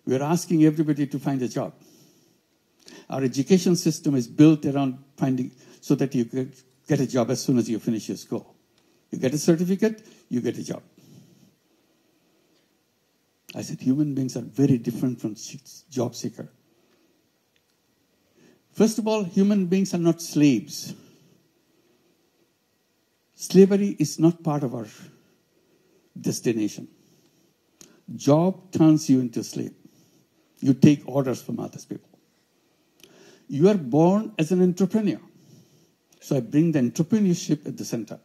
We are asking everybody to find a job. Our education system is built around finding, so that you get a job as soon as you finish your school. You get a certificate, you get a job. I said, human beings are very different from job seeker. First of all, human beings are not slaves. Slavery is not part of our destination. Job turns you into a slave. You take orders from other people. You are born as an entrepreneur. So I bring the entrepreneurship at the center.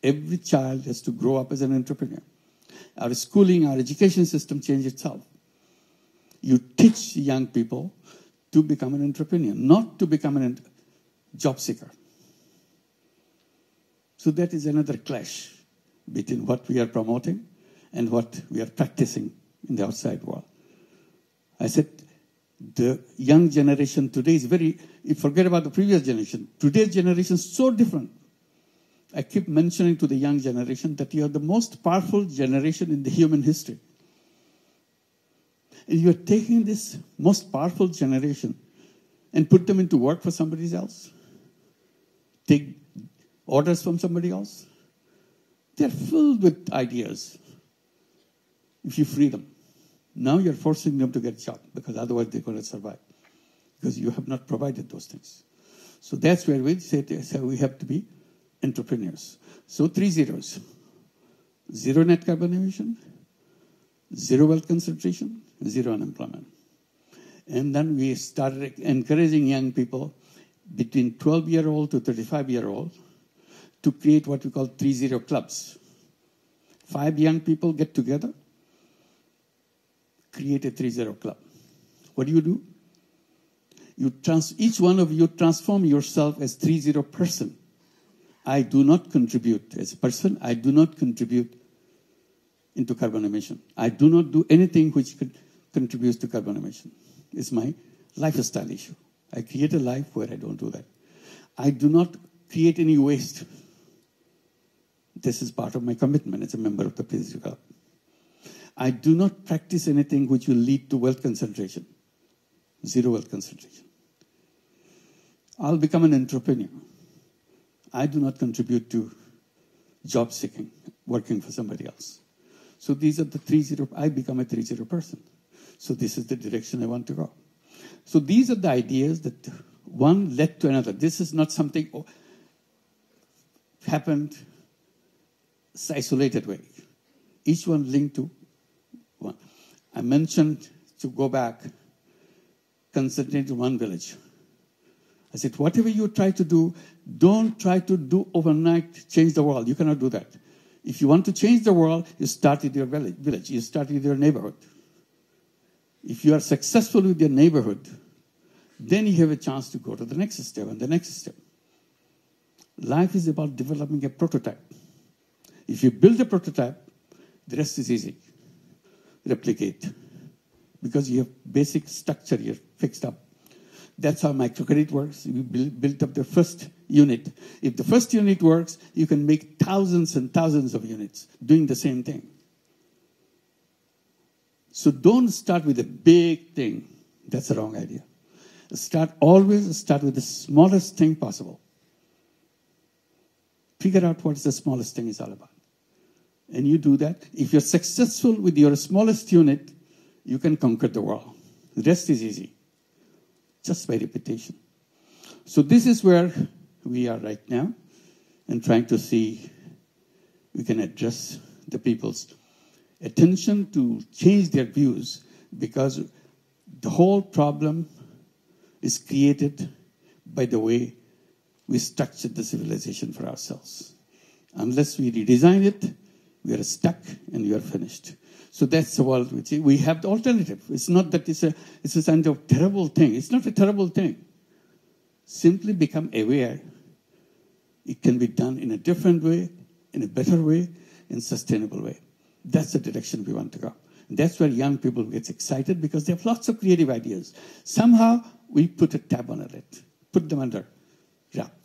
Every child has to grow up as an entrepreneur. Our schooling, our education system change itself. You teach young people to become an entrepreneur, not to become a job seeker. So that is another clash between what we are promoting and what we are practicing in the outside world. I said, the young generation today is you forget about the previous generation. Today's generation is so different. I keep mentioning to the young generation that you are the most powerful generation in the human history. And you are taking this most powerful generation and put them into work for somebody else. Take orders from somebody else. They're filled with ideas. If you free them. Now you're forcing them to get a job because otherwise they're going to survive. Because you have not provided those things. So that's where we say we have to be entrepreneurs. So 3 zeros. 0 net carbon emission, 0 wealth concentration, 0 unemployment. And then we started encouraging young people between 12-year-old to 35-year-old to create what we call 3-0 clubs. 5 young people get together, create a 3-0 club. What do? Each one of you transform yourself as 3-0 person. I do not contribute as a person. I do not contribute into carbon emission. I do not do anything which contributes to carbon emission. It's my lifestyle issue. I create a life where I don't do that. I do not create any waste. This is part of my commitment as a member of the 3-0 club. I do not practice anything which will lead to wealth concentration. 0 wealth concentration. I'll become an entrepreneur. I do not contribute to job seeking, working for somebody else. So these are the 3-0, I become a 3-0 person. So this is the direction I want to go. So these are the ideas that one led to another. This is not something happened isolated way. Each one linked to one. I mentioned to go back, concentrate in one village. I said, whatever you try to do, don't try to do overnight, change the world. You cannot do that. If you want to change the world, you start with your village. You start with your neighborhood. If you are successful with your neighborhood, then you have a chance to go to the next step and the next step. Life is about developing a prototype. If you build a prototype, the rest is easy. Replicate. Because you have basic structure here fixed up. That's how microcredit works. You built up the first unit. If the first unit works, you can make thousands and thousands of units doing the same thing. So don't start with a big thing. That's the wrong idea. Always start with the smallest thing possible. Figure out what the smallest thing is all about. And you do that. If you're successful with your smallest unit, you can conquer the world. The rest is easy. Just by repetition. So this is where we are right now and trying to see we can address the people's attention to change their views, because the whole problem is created by the way we structured the civilization for ourselves. Unless we redesign it, we are stuck and we are finished. So that's the world which we have the alternative. It's not that it's a kind of terrible thing. It's not a terrible thing. Simply become aware. It can be done in a different way, in a better way, in a sustainable way. That's the direction we want to go. And that's where young people get excited, because they have lots of creative ideas. Somehow we put a tab on it, put them under wrap.